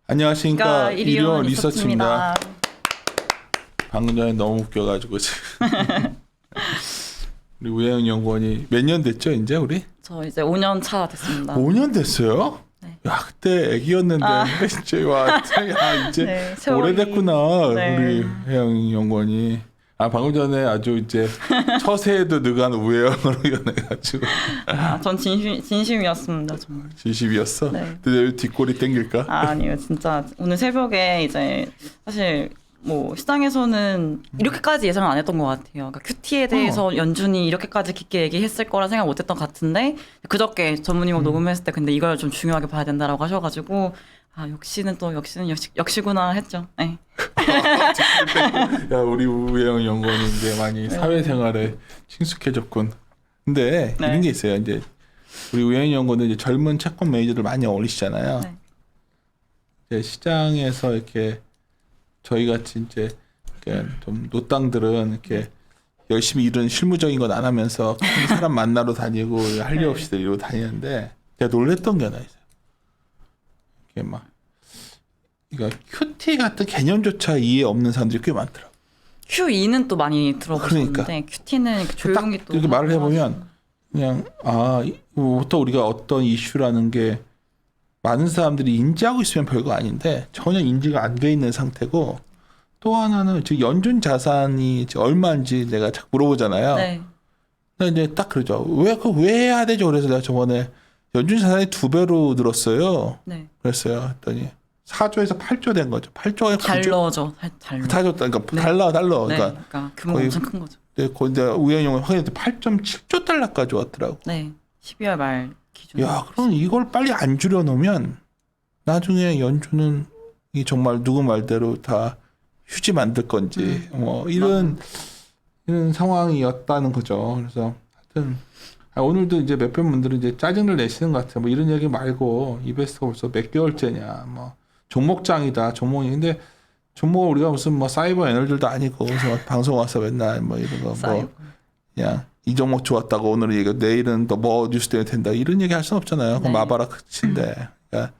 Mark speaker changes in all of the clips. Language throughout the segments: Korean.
Speaker 1: 안녕하십니까.
Speaker 2: 일위원
Speaker 1: 리서치입니다. 방금 전에 너무 웃겨가지고 지금. 우리 우혜영 연구원이 몇 년 됐죠, 이제 우리?
Speaker 2: 저 이제 5년 차 됐습니다.
Speaker 1: 5년 됐어요?
Speaker 2: 네.
Speaker 1: 야, 그때 애기였는데 진짜 와, 이제
Speaker 2: 네, 세월이...
Speaker 1: 오래됐구나.
Speaker 2: 네.
Speaker 1: 우리 혜영 연구원이. 방금 전에 아주 이제 처세에도 능한 우혜영으로 연해가지고.
Speaker 2: 전 진심이었습니다, 정말.
Speaker 1: 진심이었어?
Speaker 2: 네.
Speaker 1: 근데 뒷골이 땡길까?
Speaker 2: 아니요, 진짜 오늘 새벽에 이제 사실 뭐 시장에서는 이렇게까지 예상을 안 했던 것 같아요. 그러니까 큐티에 대해서 연준이 이렇게까지 깊게 얘기했을 거라 생각 못했던 것 같은데 그저께 전문의목 녹음했을 때 근데 이걸 좀 중요하게 봐야 된다라고 하셔가지고 역시는 역시구나 했죠. 네.
Speaker 1: 야, 우리 우혜영 연구원이 이제 많이 사회생활에 친숙해졌군. 근데 이런 게 있어요. 이제 우리 우혜영 연구원은 이제 젊은 채권 매니저들 많이 어울리시잖아요.
Speaker 2: 네.
Speaker 1: 이제 시장에서 이렇게 저희 같이 이제 이렇게 좀 노땅들은 이렇게 열심히 일은 실무적인 건 안 하면서 사람 만나러 다니고 할 일 없이 이러고 다니는데 제가 놀랬던 게 하나 있어요. 이게 막 그러니까 큐티 같은 개념조차 이해 없는 사람들이 꽤 많더라고.
Speaker 2: Q2는 또 많이 들어보셨는데
Speaker 1: 그러니까.
Speaker 2: 큐티는 조용히 또
Speaker 1: 이렇게 말을 해보면 그냥 부터 우리가 어떤 이슈라는 게 많은 사람들이 인지하고 있으면 별거 아닌데 전혀 인지가 안 돼 있는 상태고 또 하나는 즉 연준 자산이 얼마인지 내가 자꾸 물어보잖아요.
Speaker 2: 네.
Speaker 1: 근데 이제 딱 그러죠. 왜 해야 되죠? 그래서 내가 저번에 연준 자산이 2배로 늘었어요.
Speaker 2: 네.
Speaker 1: 그랬어요. 했더니 4조에서 8조 된 거죠. 8조에 9조.
Speaker 2: 달러죠. 달러.
Speaker 1: 달러. 그러니까
Speaker 2: 네.
Speaker 1: 달러.
Speaker 2: 네.
Speaker 1: 그러니까
Speaker 2: 그러니까 규모가 엄청 큰 거죠.
Speaker 1: 네, 거기 우연히 확인했더니 8.7조 달러까지 왔더라고.
Speaker 2: 네. 12월 말 기준.
Speaker 1: 야, 그럼 이걸 빨리 안 줄여놓으면 나중에 연준은 이 정말 누구 말대로 다 휴지 만들 건지 뭐 이런 상황이었다는 거죠. 그래서 하여튼 오늘도 이제 몇몇 분들은 이제 짜증을 내시는 것 같아요. 뭐 이런 얘기 말고 이베스트가 벌써 몇 개월째냐, 뭐 종목장이다, 종목이. 근데 종목을 우리가 무슨 뭐 사이버 애널들도 아니고 무슨 방송 와서 맨날 뭐 이런 거 뭐 그냥 이 종목 좋았다고 오늘은 얘기, 내일은 또 뭐 뉴스 때문에 된다 이런 얘기 할 수는 없잖아요. 그건 마바라 끝인데. 그러니까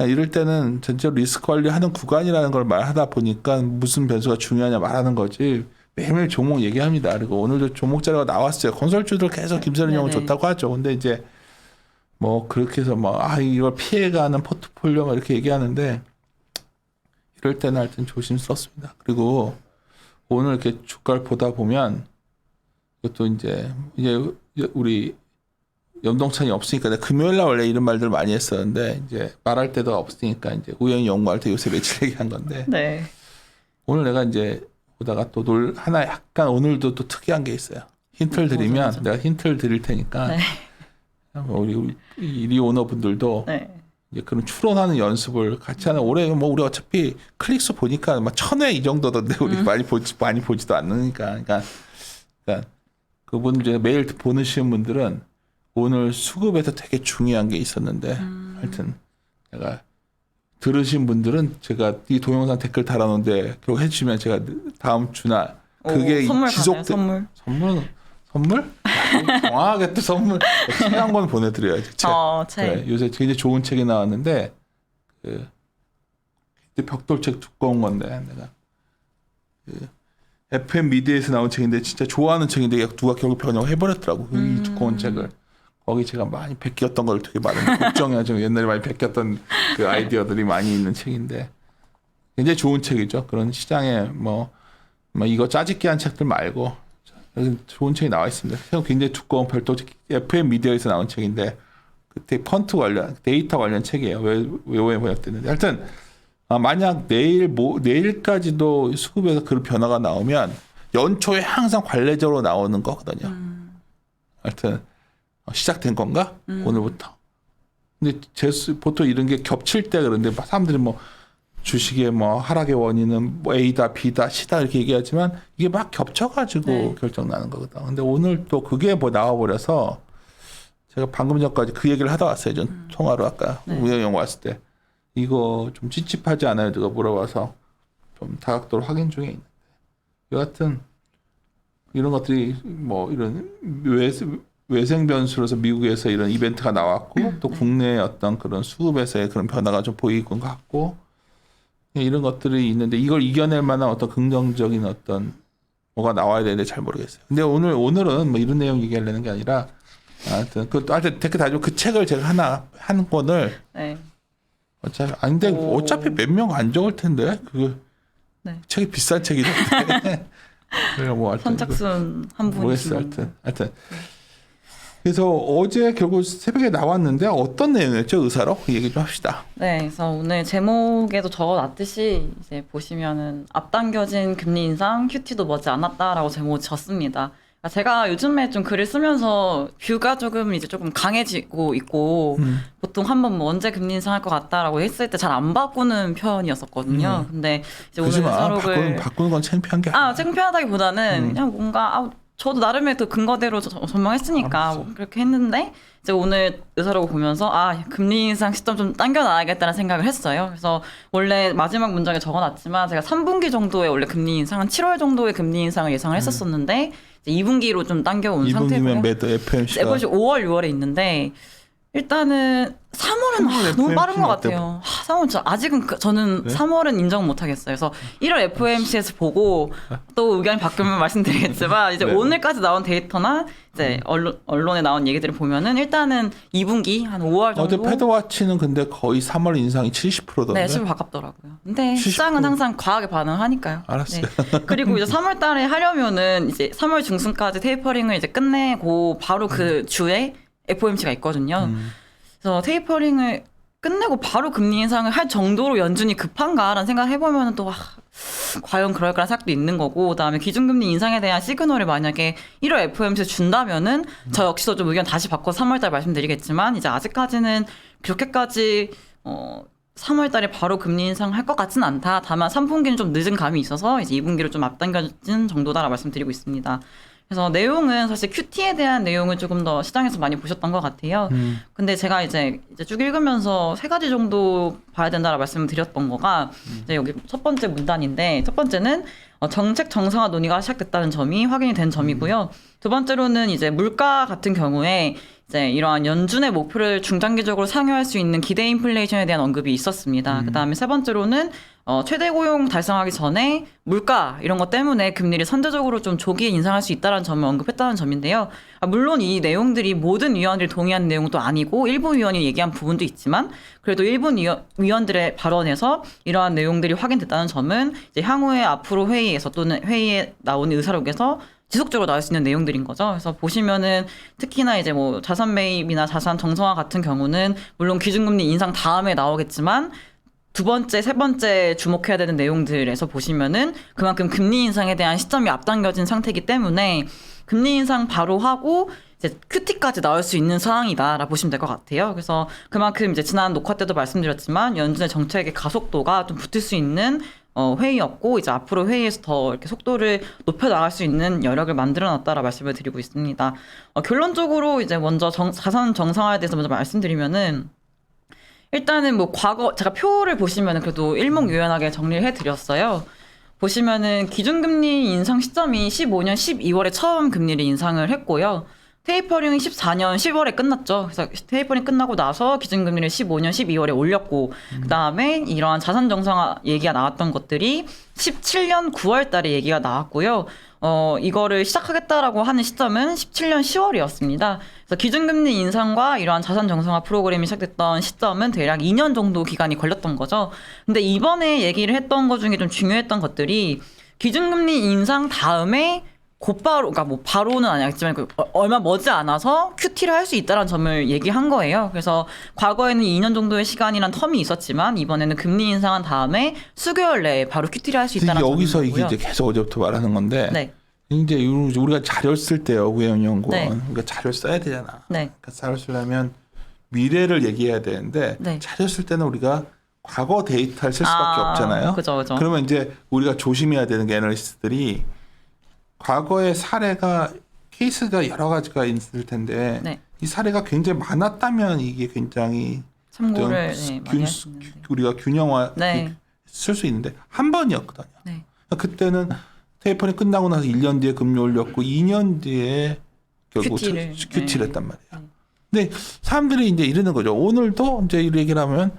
Speaker 1: 이럴 때는 전체로 리스크 관리하는 구간이라는 걸 말하다 보니까 무슨 변수가 중요하냐 말하는 거지. 매일매일 종목 얘기합니다. 그리고 오늘도 종목 자료가 나왔어요. 컨설주들 계속 김선희 형은 좋다고 하죠. 근데 이제 뭐 그렇게 해서 뭐 이걸 피해가는 포트폴리오 이렇게 얘기하는데 이럴 때는 하여튼 조심스럽습니다. 그리고 오늘 이렇게 주가를 보다 보면 이것도 이제 우리 염동찬이 없으니까 내가 금요일날 원래 이런 말들 많이 했었는데 이제 말할 때도 없으니까 이제 우연히 연구할 때 요새 며칠 얘기한 건데
Speaker 2: 네.
Speaker 1: 오늘 내가 이제 보다가 또 하나 약간 오늘도 또 특이한 게 있어요. 힌트를 드리면
Speaker 2: 맞아.
Speaker 1: 내가 힌트를 드릴 테니까
Speaker 2: 네.
Speaker 1: 우리 이리 오너분들도
Speaker 2: 네.
Speaker 1: 이제 그런 추론하는 연습을 같이 하는 올해 뭐 우리 어차피 클릭수 보니까 막 1000회 이 정도던데 우리 많이 보지도 않으니까 그러니까 그분 이제 매일 보내시는 분들은 오늘 수급에서 되게 중요한 게 있었는데 하여튼 내가 들으신 분들은 제가 이 동영상 댓글 달아놓은데 결국 해주시면 제가 다음 주나 그게
Speaker 2: 선물
Speaker 1: 지속돼. 선물? 정확하게 또 선물 책 한 권 보내드려야지. 책.
Speaker 2: 책.
Speaker 1: 네, 요새 굉장히 좋은 책이 나왔는데 그 벽돌책 두꺼운 건데 내가 FM 미디어에서 나온 책인데 진짜 좋아하는 책인데 누가 결국 번역해버렸더라고. 이 두꺼운 책을. 거기 제가 많이 베꼈던 걸 되게 많은 걱정해가지고 옛날에 많이 베꼈던 그 아이디어들이 많이 있는 책인데 굉장히 좋은 책이죠. 그런 시장에 뭐 이거 짜집기한 책들 말고 좋은 책이 나와 있습니다. 굉장히 두꺼운 별도 FM 미디어에서 나온 책인데 그때 펀트 관련 데이터 관련 책이에요. 왜 번역됐는데 하여튼 만약 내일까지도 수급에서 그런 변화가 나오면 연초에 항상 관례적으로 나오는 거거든요. 하여튼 시작된 건가? 오늘부터. 근데 보통 이런 게 겹칠 때 그런데 사람들이 뭐 주식의 뭐 하락의 원인은 뭐 A다, B다, C다 이렇게 얘기하지만 이게 막 겹쳐가지고 결정 나는 거거든. 근데 오늘 또 그게 뭐 나와버려서 제가 방금 전까지 그 얘기를 하다 왔어요. 전 통화로 아까 우영이 왔을 때 이거 좀 찝찝하지 않아요? 누가 물어봐서 좀 다각도로 확인 중에 있는데 여하튼 이런 것들이 뭐 이런 외생 변수로서 미국에서 이런 이벤트가 나왔고 또 국내의 어떤 그런 수급에서의 그런 변화가 좀 보이는 것 같고 이런 것들이 있는데 이걸 이겨낼 만한 어떤 긍정적인 어떤 뭐가 나와야 되는데 잘 모르겠어요. 근데 오늘은 뭐 이런 내용 얘기하려는 게 아니라 하여튼 댓글 달죠. 그 책을 제가 한 권을
Speaker 2: 네.
Speaker 1: 근데 어차피 몇 명 안 적을 텐데 그
Speaker 2: 네.
Speaker 1: 책이 비싼 책이던데. 그래서 뭐 하여튼
Speaker 2: 선착순 한
Speaker 1: 모르겠어요.
Speaker 2: 분이시면
Speaker 1: 하여튼 그래서 어제 결국 새벽에 나왔는데 어떤 내용이었죠? 의사로 그 얘기 좀 합시다.
Speaker 2: 네, 그래서 오늘 제목에도 적어놨듯이 이제 보시면은 앞당겨진 금리 인상, QT도 머지 않았다라고 제목을 졌습니다. 그러니까 제가 요즘에 좀 글을 쓰면서 뷰가 조금 강해지고 있고 보통 한번 뭐 언제 금리 인상할 것 같다라고 했을 때 잘 안 바꾸는 편이었었거든요. 근데 이제 오늘 의사록을
Speaker 1: 바꾸는 건 창피한 게 아니야.
Speaker 2: 창피하다기보다는 그냥 뭔가 저도 나름의 그 근거대로 전망했으니까 뭐 그렇게 했는데 이제 오늘 의사록을 보면서 금리 인상 시점 좀 당겨놔야겠다는 생각을 했어요. 그래서 원래 마지막 문장에 적어놨지만 제가 3분기 정도에 원래 금리 인상은 7월 정도의 금리 인상을 예상을 했었었는데 이제 2분기로 좀 당겨온
Speaker 1: 2분기면
Speaker 2: 상태고요.
Speaker 1: 매도 FMC가
Speaker 2: 5월, 6월에 있는데 일단은 3월은 너무 빠른 것 같아요. 3월 아직은 저는
Speaker 1: 네?
Speaker 2: 3월은 인정 못 하겠어요. 그래서 1월 FOMC에서 보고 또 의견이 바뀌면 말씀드리겠지만 이제
Speaker 1: 네.
Speaker 2: 오늘까지 나온 데이터나 이제 언론에 나온 얘기들을 보면은 일단은 2분기 한 5월 정도.
Speaker 1: 어제 패드와치는 근데 거의 3월 인상이 70%던데.
Speaker 2: 네, 10% 가깝더라고요. 근데
Speaker 1: 70%.
Speaker 2: 시장은 항상 과하게 반응하니까요.
Speaker 1: 알았어요.
Speaker 2: 네. 그리고 이제 3월 달에 하려면은 이제 3월 중순까지 테이퍼링을 이제 끝내고 바로 그 주에 FOMC가 있거든요. 그래서 테이퍼링을 끝내고 바로 금리 인상을 할 정도로 연준이 급한가라는 생각을 해보면 또 과연 그럴까라는 생각도 있는 거고 그다음에 기준금리 인상에 대한 시그널을 만약에 1월 FOMC에 준다면은 저 역시도 좀 의견 다시 바꿔서 3월 달 말씀드리겠지만 이제 아직까지는 그렇게까지 3월 달에 바로 금리 인상할 것 같지는 않다. 다만 3분기는 좀 늦은 감이 있어서 이제 2분기로 좀 앞당겨진 정도다라고 말씀드리고 있습니다. 그래서 내용은 사실 QT에 대한 내용을 조금 더 시장에서 많이 보셨던 것 같아요. 근데 제가 이제 쭉 읽으면서 세 가지 정도 봐야 된다라고 말씀을 드렸던 거가 이제 여기 첫 번째 문단인데 첫 번째는 정책 정상화 논의가 시작됐다는 점이 확인이 된 점이고요. 두 번째로는 이제 물가 같은 경우에 이제 이러한 연준의 목표를 중장기적으로 상회할 수 있는 기대 인플레이션에 대한 언급이 있었습니다. 그다음에 세 번째로는 최대 고용 달성하기 전에 물가 이런 것 때문에 금리를 선제적으로 좀 조기에 인상할 수 있다는 점을 언급했다는 점인데요. 물론 이 내용들이 모든 위원들이 동의한 내용도 아니고 일부 위원이 얘기한 부분도 있지만 그래도 일부 위원들의 발언에서 이러한 내용들이 확인됐다는 점은 이제 향후에 앞으로 회의에서 또는 회의에 나오는 의사록에서 지속적으로 나올 수 있는 내용들인 거죠. 그래서 보시면은 특히나 이제 뭐 자산 매입이나 자산 정성화 같은 경우는 물론 기준금리 인상 다음에 나오겠지만 두 번째, 세 번째 주목해야 되는 내용들에서 보시면은 그만큼 금리 인상에 대한 시점이 앞당겨진 상태이기 때문에 금리 인상 바로 하고 이제 QT까지 나올 수 있는 상황이다라고 보시면 될 것 같아요. 그래서 그만큼 이제 지난 녹화 때도 말씀드렸지만 연준의 정책의 가속도가 좀 붙을 수 있는 회의였고 이제 앞으로 회의에서 더 이렇게 속도를 높여 나갈 수 있는 여력을 만들어 놨다라 말씀을 드리고 있습니다. 결론적으로 이제 먼저 자산 정상화에 대해서 먼저 말씀드리면은 일단은 뭐 과거 제가 표를 보시면은 그래도 일목요연하게 정리를 해드렸어요. 보시면은 기준금리 인상 시점이 15년 12월에 처음 금리를 인상을 했고요. 테이퍼링이 14년 10월에 끝났죠. 그래서 테이퍼링 끝나고 나서 기준금리를 15년 12월에 올렸고 그다음에 이러한 자산 정상화 얘기가 나왔던 것들이 17년 9월 달에 얘기가 나왔고요. 이거를 시작하겠다라고 하는 시점은 17년 10월이었습니다. 그래서 기준금리 인상과 이러한 자산 정상화 프로그램이 시작됐던 시점은 대략 2년 정도 기간이 걸렸던 거죠. 근데 이번에 얘기를 했던 것 중에 좀 중요했던 것들이 기준금리 인상 다음에 곧바로, 그러니까 뭐 바로는 아니겠지만 얼마 머지 않아서 QT를 할 수 있다는 점을 얘기한 거예요. 그래서 과거에는 2년 정도의 시간이란 텀이 있었지만 이번에는 금리 인상한 다음에 수개월 내에 바로 QT를 할 수 있다는 점이고요.
Speaker 1: 여기서 이게 이제 계속 어제부터 말하는 건데
Speaker 2: 네.
Speaker 1: 이제 우리가 자료를 쓸 때요, 구현연구원.
Speaker 2: 네.
Speaker 1: 그러니까 자료를 써야 되잖아.
Speaker 2: 네.
Speaker 1: 그러니까 자료를 쓰려면 미래를 얘기해야 되는데
Speaker 2: 네.
Speaker 1: 자료 쓸 때는 우리가 과거 데이터를 쓸 수밖에 없잖아요.
Speaker 2: 그죠.
Speaker 1: 그러면 이제 우리가 조심해야 되는 게 애널리스트들이 과거의 사례가 케이스가 여러 가지가 있을 텐데
Speaker 2: 네.
Speaker 1: 이 사례가 굉장히 많았다면 이게 굉장히
Speaker 2: 참고를 많이
Speaker 1: 균-
Speaker 2: 하시는데.
Speaker 1: 우리가 균형화
Speaker 2: 네.
Speaker 1: 쓸 수 있는데 한 번이었거든요.
Speaker 2: 네.
Speaker 1: 그때는 테이퍼링 끝나고 나서 1년 뒤에 금리 올렸고 2년 뒤에 결국
Speaker 2: 큐티를.
Speaker 1: 큐티를 했단 말이에요. 근데 사람들이 이제 이러는 거죠. 오늘도 이제 이런 얘기를 하면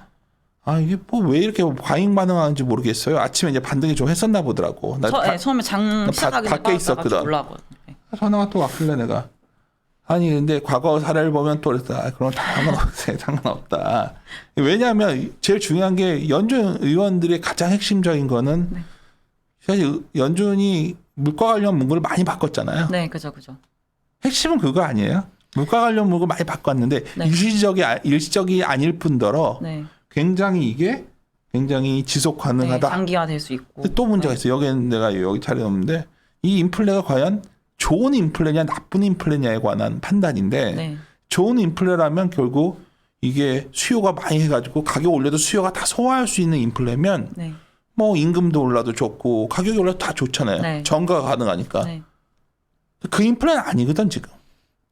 Speaker 1: 이게 뭐 왜 이렇게 과잉 반응하는지 모르겠어요. 아침에 이제 반등이 좀 했었나 보더라고.
Speaker 2: 처음에 시작하기
Speaker 1: 밖에 있었거든.
Speaker 2: 올라왔거든요.
Speaker 1: 전화가 또 왔길래 내가 근데 과거 사례를 보면 또 그랬다. 그럼 상관없다. 왜냐하면 제일 중요한 게 연준 의원들의 가장 핵심적인 거는 사실 연준이 물가 관련 문구를 많이 바꿨잖아요.
Speaker 2: 네, 그죠.
Speaker 1: 핵심은 그거 아니에요? 물가 관련 문구 많이 바꿨는데 일시적이 아닐 뿐더러 굉장히 지속 가능하다.
Speaker 2: 장기화될 수 있고.
Speaker 1: 근데 또 문제가 있어요. 여기는 내가 여기 차려놓는데 이 인플레가 과연 좋은 인플레냐 나쁜 인플레냐에 관한 판단인데 좋은 인플레라면 결국 이게 수요가 많이 해가지고 가격 올려도 수요가 다 소화할 수 있는 인플레면 뭐 임금도 올라도 좋고 가격이 올라도 다 좋잖아요. 전가가 가능하니까. 그 인플레는 아니거든 지금.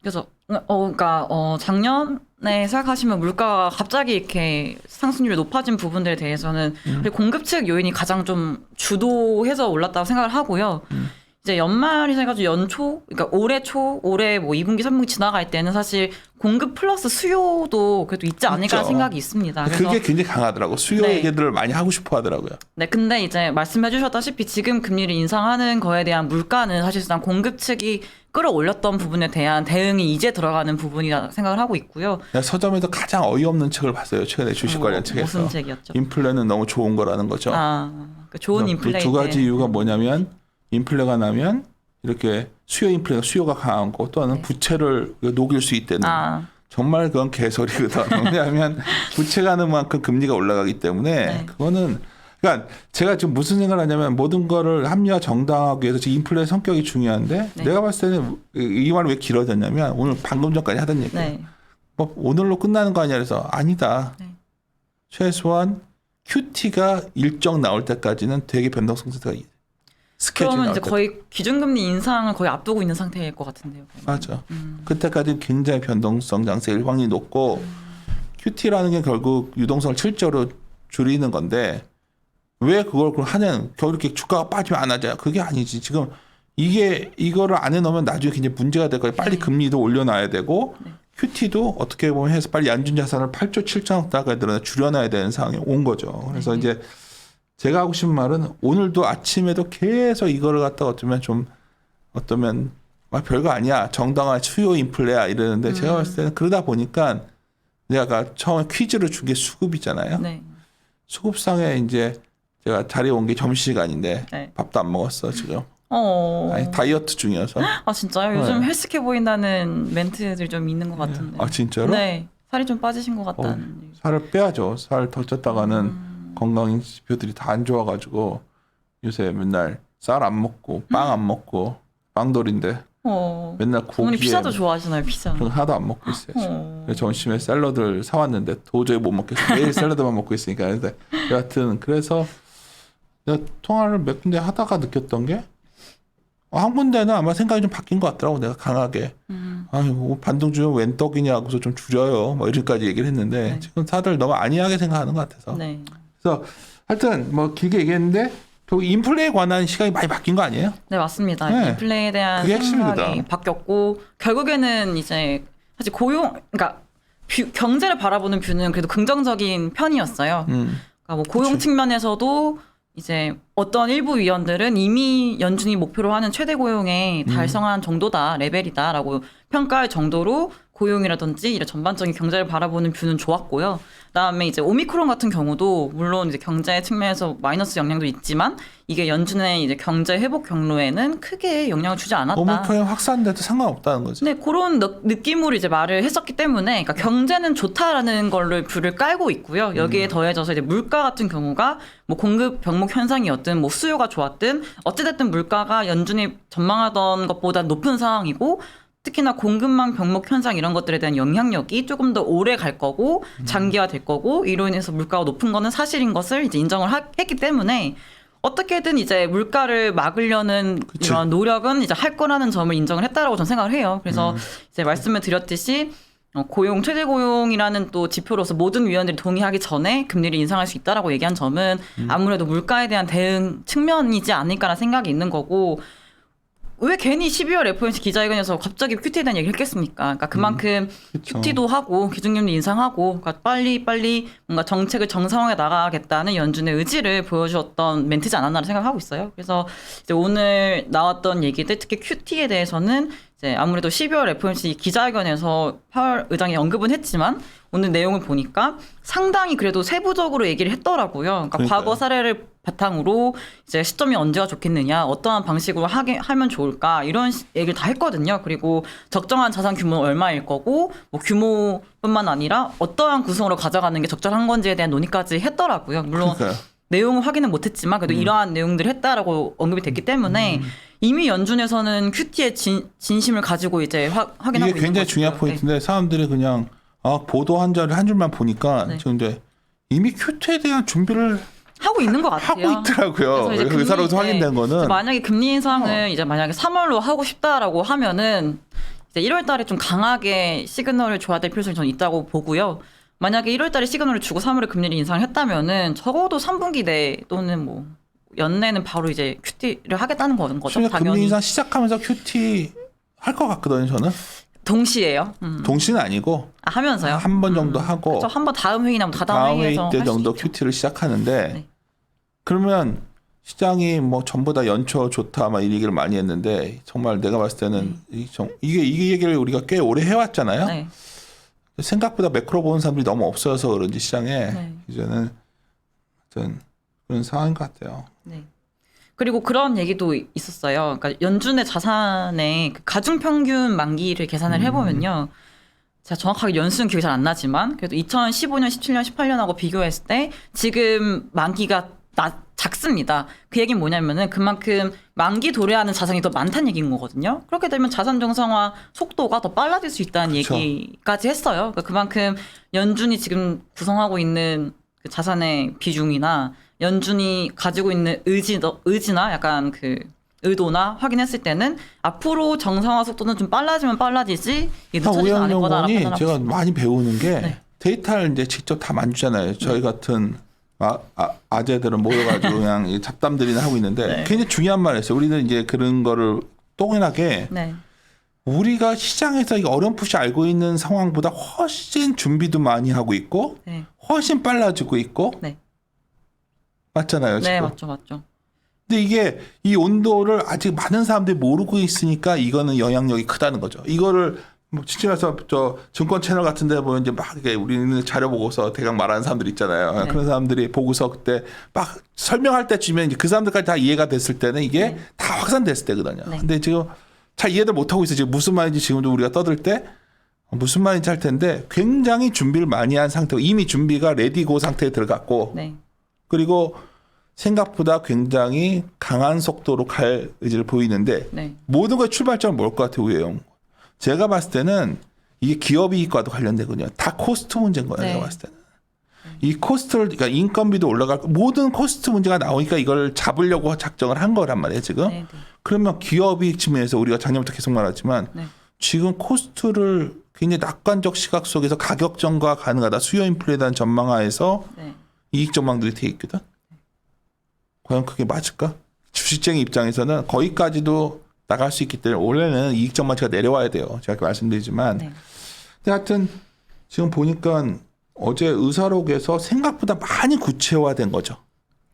Speaker 2: 그래서 그러니까 작년에 생각하시면 물가가 갑자기 이렇게 상승률이 높아진 부분들에 대해서는 공급 측 요인이 가장 좀 주도해서 올랐다고 생각을 하고요. 이제 연말이 돼가지고 연초, 그러니까 올해 뭐 2분기, 3분기 지나갈 때는 사실 공급 플러스 수요도 그래도 있지 않을까
Speaker 1: 그렇죠.
Speaker 2: 생각이 있습니다. 그래서
Speaker 1: 그게 굉장히 강하더라고요. 수요 얘기들을 많이 하고 싶어 하더라고요.
Speaker 2: 네, 근데 이제 말씀해 주셨다시피 지금 금리를 인상하는 거에 대한 물가는 사실상 공급 측이 끌어올렸던 부분에 대한 대응이 이제 들어가는 부분이라 생각을 하고 있고요.
Speaker 1: 서점에서 가장 어이없는 책을 봤어요. 최근에 주식 관련 책에서.
Speaker 2: 무슨 책이었죠?
Speaker 1: 인플레는 너무 좋은 거라는 거죠.
Speaker 2: 그 좋은 인플레.
Speaker 1: 두 가지 이유가 뭐냐면 인플레가 나면 이렇게 수요가 강한 거 또는 부채를 녹일 수 있다는 정말 그건 개소리거든. 왜냐하면 부채가 하는 만큼 금리가 올라가기 때문에 그거는 그러니까 제가 지금 무슨 생각을 하냐면 모든 거를 합리화 정당하기 위해서 지금 인플레 성격이 중요한데 내가 봤을 때는 이 말이 왜 길어졌냐면 오늘 방금 전까지 하던 얘기예요. 뭐 오늘로 끝나는 거 아니야 그래서 아니다. 최소한 QT가 일정 나올 때까지는 되게 변동성 상태가
Speaker 2: 그러면 이제 거의 기준금리 인상을 거의 앞두고 있는 상태일 것 같은데요.
Speaker 1: 맞아. 그때까지 굉장히 변동성 장세일 확률이 높고 QT라는 게 결국 유동성을 실제로 줄이는 건데 왜 그걸 하냐는 결국 이렇게 주가가 빠지면 안 하자. 그게 아니지. 지금 이거를 안 해놓으면 나중에 굉장히 문제가 될 거예요. 빨리 금리도 올려놔야 되고 QT도 어떻게 보면 해서 빨리 안준 자산을 8조 7천억 달러까지 줄여놔야 되는 상황이 온 거죠. 그래서 이제 제가 하고 싶은 말은 오늘도 아침에도 계속 이거를 갖다가 어쩌면 별거 아니야. 정당한 수요 인플레야 이러는데 제가 봤을 때는 그러다 보니까 내가 처음에 퀴즈를 준 게 수급이잖아요. 수급상에 이제 제가 자리에 온 게 점심시간인데 밥도 안 먹었어 지금. 아니, 다이어트 중이어서.
Speaker 2: 진짜요? 요즘 헬스케 보인다는 멘트들 좀 있는 것 같은데.
Speaker 1: 진짜로?
Speaker 2: 네. 살이 좀 빠지신 것 같다는.
Speaker 1: 살을 빼야죠. 살 더 쪘다가는 건강 지표들이 다 안 좋아가지고 요새 맨날 쌀 안 먹고 빵 안 먹고 빵돌인데 맨날 고기에
Speaker 2: 어머니 피자도 좋아하시나요? 피자.
Speaker 1: 저는 하나도 안 먹고 있어요. 그래서 점심에 샐러드를 사왔는데 도저히 못 먹겠어요. 매일 샐러드만 먹고 있으니까. 근데 여하튼 그래서 내가 통화를 몇 군데 하다가 느꼈던 게 한 군데는 아마 생각이 좀 바뀐 것 같더라고. 내가 강하게 아이고 반등 주면 웬 떡이냐고서 좀 줄여요. 뭐 이렇게까지 얘기를 했는데 지금 다들 너무 안이하게 생각하는 것 같아서. 그래서 하여튼 뭐 길게 얘기했는데 결국 인플레에 관한 시각이 많이 바뀐 거 아니에요?
Speaker 2: 네, 맞습니다. 인플레에 대한 생각이 바뀌었고 결국에는 이제 사실 그러니까 경제를 바라보는 뷰는 그래도 긍정적인 편이었어요. 그러니까 뭐 고용 측면에서도 이제 어떤 일부 위원들은 이미 연준이 목표로 하는 최대 고용에 달성한 정도다, 레벨이다라고 평가할 정도로 고용이라든지 이런 전반적인 경제를 바라보는 뷰는 좋았고요. 그다음에 이제 오미크론 같은 경우도 물론 이제 경제 측면에서 마이너스 영향도 있지만 이게 연준의 이제 경제 회복 경로에는 크게 영향을 주지 않았다.
Speaker 1: 오미크론 확산돼도 상관없다는 거죠.
Speaker 2: 네, 그런 느낌으로 이제 말을 했었기 때문에, 그러니까 경제는 좋다라는 걸로 뷰를 깔고 있고요. 여기에 더해져서 이제 물가 같은 경우가 뭐 공급 병목 현상이었든 뭐 수요가 좋았든 어찌됐든 물가가 연준이 전망하던 것보다 높은 상황이고. 특히나 공급망 병목 현상 이런 것들에 대한 영향력이 조금 더 오래 갈 거고 장기화 될 거고 이로 인해서 물가가 높은 거는 사실인 것을 이제 인정을 했기 때문에 어떻게든 이제 물가를 막으려는 이런 노력은 이제 할 거라는 점을 인정을 했다라고 저는 생각을 해요. 그래서 이제 말씀을 드렸듯이 최대 고용이라는 또 지표로서 모든 위원들이 동의하기 전에 금리를 인상할 수 있다라고 얘기한 점은 아무래도 물가에 대한 대응 측면이지 않을까라는 생각이 있는 거고. 왜 괜히 12월 FOMC 기자회견에서 갑자기 큐티에 대한 얘기를 했겠습니까? 그러니까 그만큼
Speaker 1: 그쵸.
Speaker 2: 큐티도 하고 기준금리 인상하고 그러니까 빨리 뭔가 정책을 정상화해 나가겠다는 연준의 의지를 보여주었던 멘트지 않았나를 생각하고 있어요. 그래서 이제 오늘 나왔던 얘기들 특히 큐티에 대해서는 이제 아무래도 12월 FOMC 기자회견에서 파월 의장이 언급은 했지만 오늘 내용을 보니까 상당히 그래도 세부적으로 얘기를 했더라고요. 그러니까
Speaker 1: 그러니까요.
Speaker 2: 과거 사례를 바탕으로 이제 시점이 언제가 좋겠느냐, 어떠한 방식으로 하면 좋을까 이런 얘기를 다 했거든요. 그리고 적정한 자산 규모는 얼마일 거고, 뭐 규모뿐만 아니라 어떠한 구성으로 가져가는 게 적절한 건지에 대한 논의까지 했더라고요. 물론
Speaker 1: 그러니까요.
Speaker 2: 내용은 확인은 못했지만 그래도 이러한 내용들을 했다라고 언급이 됐기 때문에 이미 연준에서는 큐티의 진심을 가지고 이제 확인하고
Speaker 1: 이게
Speaker 2: 있는
Speaker 1: 굉장히
Speaker 2: 것이고요.
Speaker 1: 중요한 포인트인데 사람들이 그냥 보도 한 줄만 보니까
Speaker 2: 네.
Speaker 1: 지금 이제 이미 큐티에 대한 준비를
Speaker 2: 하고 있는 것 같아요.
Speaker 1: 하고 있더라고요.
Speaker 2: 그래서 이제
Speaker 1: 의사로서 확인된 거는
Speaker 2: 만약에 금리 인상을 이제 만약에 3월로 하고 싶다라고 하면은 이제 1월 달에 좀 강하게 시그널을 줘야 될 필요성이 저는 있다고 보고요. 만약에 1월 달에 시그널을 주고 3월에 금리를 인상을 했다면은 적어도 3분기 내 또는 뭐 연내는 바로 이제 큐티를 하겠다는 거죠.
Speaker 1: 금리
Speaker 2: 당연히
Speaker 1: 인상 시작하면서 큐티 할 것 같거든요. 저는
Speaker 2: 동시에요.
Speaker 1: 동시는 아니고
Speaker 2: 하면서요.
Speaker 1: 한 번 정도 하고
Speaker 2: 그렇죠. 한번 다음 회의나 다다음
Speaker 1: 다음 회의
Speaker 2: 회의에서
Speaker 1: 때
Speaker 2: 할수
Speaker 1: 정도
Speaker 2: 있죠.
Speaker 1: 큐티를 시작하는데
Speaker 2: 네.
Speaker 1: 그러면 시장이 뭐 전부 다 연초 좋다 막 이 얘기를 많이 했는데 정말 내가 봤을 때는 이게 얘기를 우리가 꽤 오래 해왔잖아요.
Speaker 2: 네.
Speaker 1: 생각보다 매크로 보는 사람들이 너무 없어서 그런지 시장에
Speaker 2: 네.
Speaker 1: 이제는 어떤 그런 상황인 것 같아요.
Speaker 2: 네. 그리고 그런 얘기도 있었어요. 그러니까 연준의 자산의 그 가중평균 만기를 계산을 해보면요. 제가 정확하게 연수는 기억이 잘 안 나지만 그래도 2015년, 17년, 18년하고 비교했을 때 지금 만기가 작습니다. 그 얘기는 뭐냐면은 그만큼 만기 도래하는 자산이 더 많다는 얘기인 거거든요. 그렇게 되면 자산 정상화 속도가 더 빨라질 수 있다는
Speaker 1: 그쵸.
Speaker 2: 얘기까지 했어요. 그러니까 그만큼 연준이 지금 구성하고 있는 그 자산의 비중이나 연준이 가지고 있는 의지나 약간 그 의도나 확인했을 때는 앞으로 정상화 속도는 좀 빨라지면 빨라지지 이게 늦춰지지 않을
Speaker 1: 오영영
Speaker 2: 거다라고
Speaker 1: 의원이
Speaker 2: 판단하고
Speaker 1: 제가
Speaker 2: 있습니다.
Speaker 1: 많이 배우는 게
Speaker 2: 네.
Speaker 1: 데이터를 이제 직접 다 만주잖아요. 저희 같은 아재들은 모여가지고 그냥 이 잡담들이나 하고 있는데
Speaker 2: 네.
Speaker 1: 굉장히 중요한 말을 했어요. 우리는 이제 그런 거를 동일하게
Speaker 2: 네.
Speaker 1: 우리가 시장에서 이 어렴풋이 알고 있는 상황보다 훨씬 준비도 많이 하고 있고
Speaker 2: 네.
Speaker 1: 훨씬 빨라지고 있고
Speaker 2: 네.
Speaker 1: 맞잖아요. 지금.
Speaker 2: 네, 맞죠.
Speaker 1: 근데 이게 이 온도를 아직 많은 사람들이 모르고 있으니까 이거는 영향력이 크다는 거죠. 이거를 뭐 지침에서 저 증권 채널 같은 데 보면 이제 막 이렇게 우리는 자료 보고서 대강 말하는 사람들 있잖아요.
Speaker 2: 네.
Speaker 1: 그런 사람들이 보고서 그때 막 설명할 때쯤에 이제 그 사람들까지 다 이해가 됐을 때는 이게
Speaker 2: 네.
Speaker 1: 다 확산됐을 때거든요.
Speaker 2: 네.
Speaker 1: 근데 지금 잘 이해를 못 하고 있어요. 지금 무슨 말인지 지금도 우리가 떠들 때 무슨 말인지 할 텐데 굉장히 준비를 많이 한 상태고 이미 준비가 레디고 상태에 들어갔고
Speaker 2: 네.
Speaker 1: 그리고 생각보다 굉장히 강한 속도로 갈 의지를 보이는데
Speaker 2: 네.
Speaker 1: 모든 거의 출발점은 뭘 것 같아요, 우영? 제가 봤을 때는 이게 기업 이익과도 관련되거든요. 다 코스트 문제인 거예요,
Speaker 2: 네.
Speaker 1: 제가 봤을 때는. 이 코스트를, 그러니까 인건비도 올라갈 모든 코스트 문제가 나오니까 이걸 잡으려고 작정을 한 거란 말이에요, 지금.
Speaker 2: 네.
Speaker 1: 그러면 기업 이익 측면에서 우리가 작년부터 계속 말하지만
Speaker 2: 네.
Speaker 1: 지금 코스트를 굉장히 낙관적 시각 속에서 가격 전가 가능하다. 수요 인플레에 대한 전망하에서
Speaker 2: 네.
Speaker 1: 이익 전망들이 돼 있거든. 과연 그게 맞을까? 주식쟁이 입장에서는 거기까지도 나갈 수 있기 때문에 올해는 이익 전망치가 내려와야 돼요. 제가 이렇게 말씀드리지만.
Speaker 2: 네.
Speaker 1: 근데 하여튼 지금 보니까 어제 의사록에서 생각보다 많이 구체화된 거죠.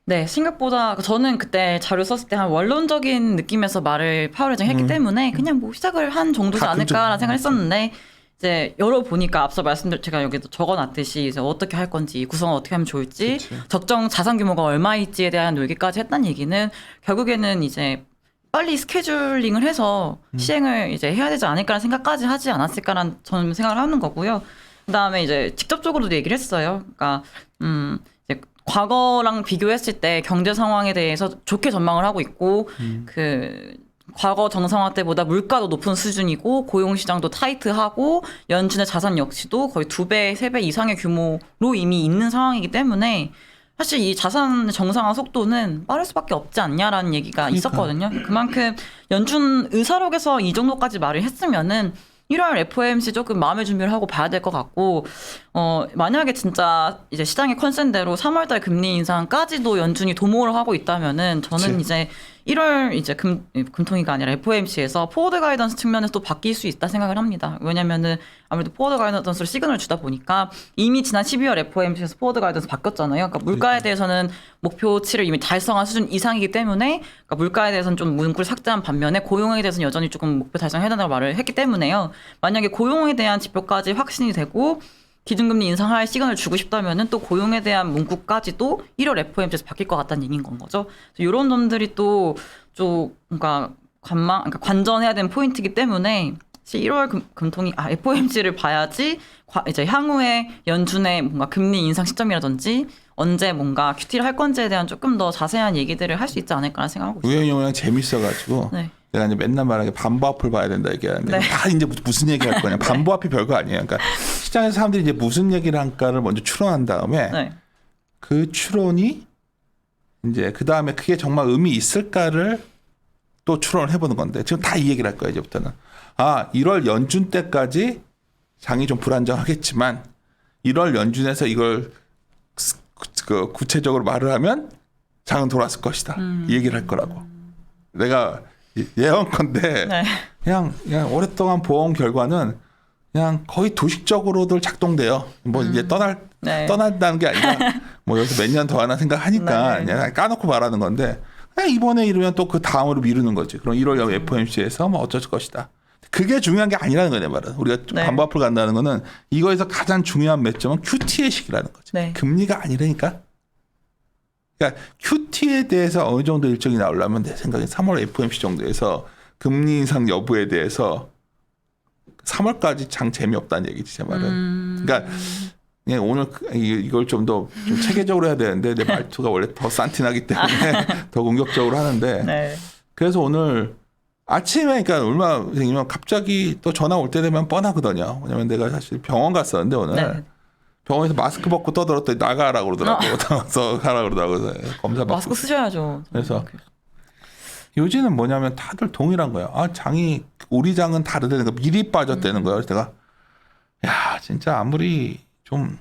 Speaker 2: 네, 생각보다 저는 그때 자료 썼을 때 한 원론적인 느낌에서 말을 파월 회장이 했기 때문에 그냥 뭐 시작을 한 정도지
Speaker 1: 가끔씩.
Speaker 2: 않을까라는 생각을 했었는데 이제 열어보니까 앞서 제가 여기도 적어놨듯이 이제 어떻게 할 건지 구성을 어떻게 하면 좋을지
Speaker 1: 그치.
Speaker 2: 적정 자산 규모가 얼마일지에 대한 얘기까지 했다는 얘기는 결국에는 이제 빨리 스케줄링을 해서 시행을 이제 해야 되지 않을까라는 생각까지 하지 않았을까라는 저는 생각을 하는 거고요. 그다음에 이제 직접적으로도 얘기를 했어요. 그러니까 이제 과거랑 비교했을 때 경제 상황에 대해서 좋게 전망을 하고 있고 그 과거 정상화 때보다 물가도 높은 수준이고 고용 시장도 타이트하고 연준의 자산 역시도 거의 2배, 3배 이상의 규모로 이미 있는 상황이기 때문에 사실 이 자산 정상화 속도는 빠를 수밖에 없지 않냐라는 얘기가 있었거든요. 그만큼 연준 의사록에서 이 정도까지 말을 했으면은 1월 FOMC 조금 마음의 준비를 하고 봐야 될 것 같고, 만약에 진짜 이제 시장의 컨센대로 3월달 금리 인상까지도 연준이 도모를 하고 있다면은 저는
Speaker 1: 그치.
Speaker 2: 이제 1월 이제 금통위가 아니라 FOMC에서 포워드 가이던스 측면에서 또 바뀔 수 있다 생각을 합니다. 왜냐면은 아무래도 포워드 가이던스로 시그널을 주다 보니까 이미 지난 12월 FOMC에서 포워드 가이던스 바뀌었잖아요. 그러니까 물가에 대해서는 목표치를 이미 달성한 수준 이상이기 때문에 그러니까 물가에 대해서는 좀 문구를 삭제한 반면에 고용에 대해서는 여전히 조금 목표 달성해야 된다고 말을 했기 때문에요. 만약에 고용에 대한 지표까지 확신이 되고 기준금리 인상할 시간을 주고 싶다면은 또 고용에 대한 문구까지도 1월 FOMC에서 바뀔 것 같다는 얘기인 건 거죠. 이런 점들이 또 좀 뭔가 그러니까 관전해야 되는 포인트이기 때문에 1월 금통위 FOMC를 봐야지 이제 향후에 연준의 뭔가 금리 인상 시점이라든지 언제 뭔가 QT를 할 건지에 대한 조금 더 자세한 얘기들을 할 수 있지 않을까라는 생각하고 있어요.
Speaker 1: 우영이 형이랑 재밌어가지고.
Speaker 2: 네.
Speaker 1: 내가 이제 맨날 말하는 게 반보 앞을 봐야 된다 얘기하는데
Speaker 2: 네.
Speaker 1: 다 이제 무슨 얘기할 거냐. 반보 앞이 별거 아니에요. 그러니까 시장에서 사람들이 이제 무슨 얘기를 할까를 먼저 추론한 다음에
Speaker 2: 네.
Speaker 1: 그 추론이 이제 그 다음에 그게 정말 의미 있을까를 또 추론을 해보는 건데 지금 다 이 얘기를 할 거예요. 이제부터는 1월 연준 때까지 장이 좀 불안정하겠지만 1월 연준에서 이걸 구체적으로 말을 하면 장은 돌아설 것이다. 이 얘기를 할 거라고. 내가 예언컨대
Speaker 2: 네.
Speaker 1: 그냥 오랫동안 보험 결과는 그냥 거의 도식적으로들 작동돼요. 뭐 이제
Speaker 2: 네.
Speaker 1: 떠난다는 게 아니라 뭐 여기서 몇 년 더 하나 생각하니까
Speaker 2: 네.
Speaker 1: 그냥 까놓고 말하는 건데 그냥 이번에 이러면 또 그 다음으로 미루는 거지. 그럼 1월 FOMC에서 뭐 어쩔 것이다. 그게 중요한 게 아니라는 거네 말은. 우리가
Speaker 2: 네.
Speaker 1: 반보 앞을 간다는 거는 이거에서 가장 중요한 매점은 QT의 시기라는 거지.
Speaker 2: 네.
Speaker 1: 금리가 아니라니까. 그러니까 QT에 대해서 어느 정도 일정이 나오려면 내 생각에 3월 FOMC 정도에서 금리 인상 여부에 대해서 3월까지 장 재미없다는 얘기지 제 말은. 그러니까 그냥 오늘 이걸 좀 더 좀 체계적으로 해야 되는데 내 말투가 원래 더 산티나기 때문에 더 공격적으로 하는데
Speaker 2: 네.
Speaker 1: 그래서 오늘 아침에 그러니까 얼마 생기면 갑자기 또 전화 올 때 되면 뻔하거든요. 왜냐면 내가 사실 병원 갔었는데 오늘
Speaker 2: 네.
Speaker 1: 병원에서 마스크 벗고 떠들었더니 나가라고 그러더라고. 나가서 가라 그러더라고. 검사 받고.
Speaker 2: 마스크 쓰셔야죠.
Speaker 1: 그래서 요지는 뭐냐면 다들 동일한 거야. 장이 우리 장은 다르다는 거 미리 빠졌다는 거야. 그래서 내가 야 진짜 아무리 좀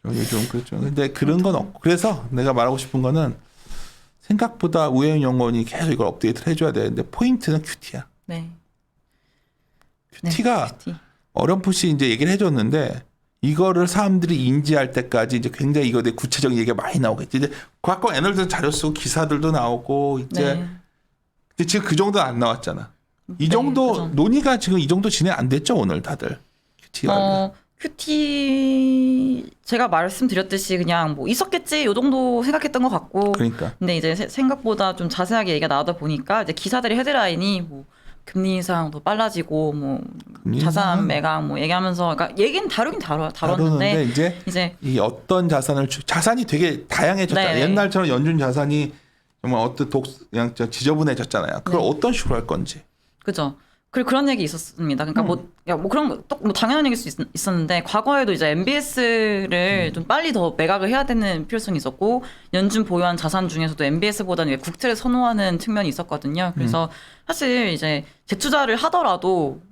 Speaker 1: 그렇죠. 근데 그런 건 없고 그래서 내가 말하고 싶은 거는 생각보다 우영 연구원이 계속 이걸 업데이트를 해줘야 되는데 포인트는 QT야.
Speaker 2: 네.
Speaker 1: QT가
Speaker 2: QT.
Speaker 1: 어렴풋이 이제 얘기를 해줬는데 이거를 사람들이 인지할 때까지 이제 굉장히 이거에 대해 구체적인 얘기가 많이 나오겠지. 이제 과거 애널들 자료 쓰고 기사들도 나오고 이제
Speaker 2: 네.
Speaker 1: 근데 지금 그 정도 안 나왔잖아. 이
Speaker 2: 네,
Speaker 1: 정도
Speaker 2: 그죠.
Speaker 1: 논의가 지금 이 정도 진행 안 됐죠 오늘 다들. QT가.
Speaker 2: QT 제가 말씀드렸듯이 그냥 뭐 있었겠지 요 정도 생각했던 것 같고
Speaker 1: 그러니까.
Speaker 2: 근데 이제 생각보다 좀 자세하게 얘기가 나오다 보니까 이제 기사들의 헤드라인이 뭐 금리 인상도 빨라지고 뭐
Speaker 1: 금리
Speaker 2: 자산
Speaker 1: 인상은
Speaker 2: 매각 뭐 얘기하면서 그러니까 얘기는 다루는데
Speaker 1: 다루는데 이제 이 어떤 자산이 되게 다양해졌잖아요.
Speaker 2: 네.
Speaker 1: 옛날처럼 연준 자산이 정말 어떤 그냥 지저분해졌잖아요. 그걸
Speaker 2: 네.
Speaker 1: 어떤 식으로 할 건지.
Speaker 2: 그죠. 그리고 그런 얘기 있었습니다. 그러니까 뭐 그런 거 뭐 당연한 얘기일 수 있었는데 과거에도 이제 MBS를 좀 빨리 더 매각을 해야 되는 필요성이 있었고 연준 보유한 자산 중에서도 MBS보다는 국채를 선호하는 측면이 있었거든요. 그래서 사실 이제 재투자를 하더라도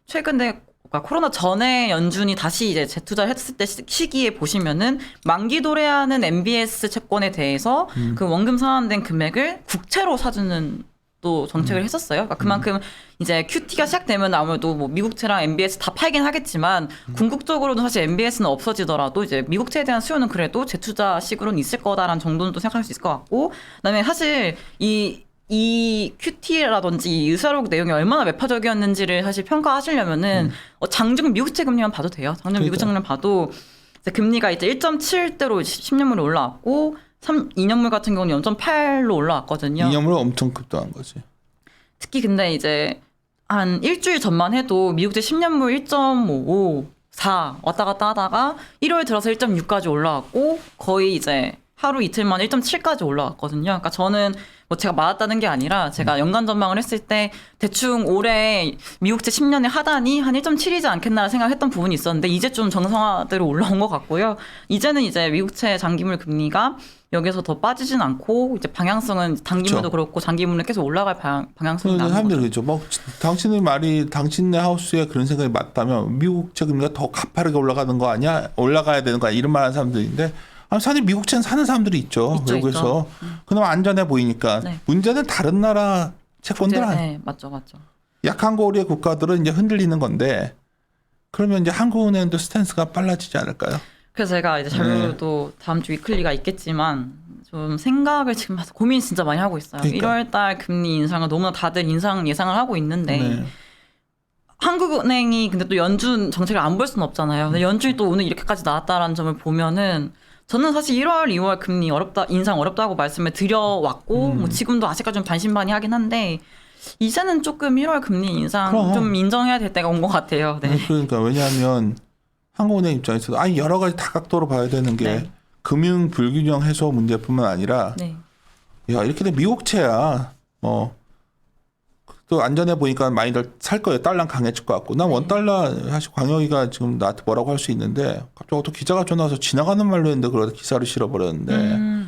Speaker 2: 최근에 그러니까 코로나 전에 연준이 다시 이제 재투자를 했을 때 시기에 보시면은 만기 도래하는 MBS 채권에 대해서 그 원금 상환된 금액을 국채로 사주는 또 정책을 했었어요. 그러니까 그만큼 이제 QT가 시작되면 아무래도 뭐 미국채랑 MBS 다 팔긴 하겠지만 궁극적으로는 사실 MBS는 없어지더라도 이제 미국채에 대한 수요는 그래도 재투자식으로는 있을 거다라는 정도는 또 생각할 수 있을 것 같고 그다음에 사실 이 QT라든지 이 의사록 내용이 얼마나 매파적이었는지를 사실 평가하시려면은 장중 미국채 금리만 봐도 돼요. 장중 미국채 금리만 봐도 이제 금리가 이제 1.7대로 10년물이 올라왔고 2년물 같은 경우는 0.8로 올라왔거든요.
Speaker 1: 2년물은 엄청 급등한 거지.
Speaker 2: 특히 근데 이제 한 일주일 전만 해도 미국제 10년물 1.55, 4 왔다 갔다 하다가 1월 들어서 1.6까지 올라왔고 거의 이제 하루 이틀만 1.7까지 올라왔거든요. 그러니까 저는 뭐 제가 맞았다는 게 아니라 제가 연간 전망을 했을 때 대충 올해 미국채 10년의 하단이 한 1.7이지 않겠나 생각했던 부분이 있었는데 이제 좀 정상화대로 올라온 것 같고요. 이제는 이제 미국채 장기물 금리가 여기서 더 빠지진 않고 이제 방향성은 단기물도
Speaker 1: 그렇죠.
Speaker 2: 그렇고 장기물은 계속 올라갈 방향성이 나는
Speaker 1: 사람들이
Speaker 2: 거죠.
Speaker 1: 그렇죠. 뭐 당신의 말이 당신네 하우스에 그런 생각이 맞다면 미국 채금리가 더 가파르게 올라가는 거 아니야? 올라가야 되는 거 아니야? 이런 말하는 사람들인데 사실 미국채는 사는 사람들이 있죠.
Speaker 2: 있죠,
Speaker 1: 외국에서. 그나마 안전해 보이니까.
Speaker 2: 네.
Speaker 1: 문제는 다른 나라 채권들
Speaker 2: 네, 맞죠.
Speaker 1: 약한 고리의 국가들은 이제 흔들리는 건데 그러면 이제 한국은행도 스탠스가 빨라지지 않을까요?
Speaker 2: 그래서 제가 이제 자료도 다음 주 위클리가 있겠지만 좀 생각을 지금 고민 진짜 많이 하고 있어요.
Speaker 1: 그러니까.
Speaker 2: 1월달 금리 인상을 너무나 다들 인상 예상을 하고 있는데
Speaker 1: 네.
Speaker 2: 한국은행이 근데 또 연준 정책을 안 볼 수는 없잖아요. 근데 연준이 또 오늘 이렇게까지 나왔다라는 점을 보면은 저는 사실 1월, 2월 금리 어렵다, 인상 어렵다고 말씀을 드려왔고 뭐 지금도 아직까지 좀 반신반의하긴 한데 이제는 조금 1월 금리 인상
Speaker 1: 그럼.
Speaker 2: 좀 인정해야 될 때가 온 것 같아요. 네.
Speaker 1: 그러니까 왜냐하면 한국은행 입장에서도 아니 여러 가지 다각도로 봐야 되는 게
Speaker 2: 네.
Speaker 1: 금융 불균형 해소 문제뿐만 아니라
Speaker 2: 네.
Speaker 1: 야 이렇게 되면 미국채야 또 안전해 보니까 많이들 살 거예요. 달러 강해질 것 같고 난 원달러 사실 광역이가 지금 나한테 뭐라고 할 수 있는데 갑자기 어떤 기자가 전화 와서 지나가는 말로 했는데 그러다 기사를 실어버렸는데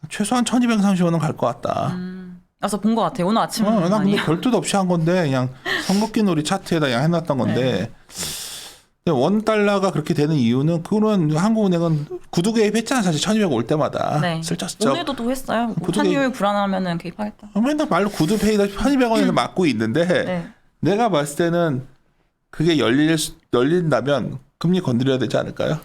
Speaker 1: 최소한 1230원은 갈 것 같다.
Speaker 2: 그래서 본 것 같아요. 오늘 아침에.
Speaker 1: 난 근데 별 뜻 없이 한 건데 그냥 선긋기 놀이 차트에다 그냥 해놨던 건데 근데 원 달러가 그렇게 되는 이유는 그거는 한국은행은 구두 개입했잖아 사실 1200 올 때마다
Speaker 2: 네.
Speaker 1: 슬쩍슬쩍
Speaker 2: 오늘도 또 했어요. 뭐
Speaker 1: 구두
Speaker 2: 환율 불안하면은 개입하겠다.
Speaker 1: 맨날 말로 구두 페이다 1200원에서 맞고 있는데
Speaker 2: 네.
Speaker 1: 내가 봤을 때는 그게 열린다면 금리 건드려야 되지 않을까요?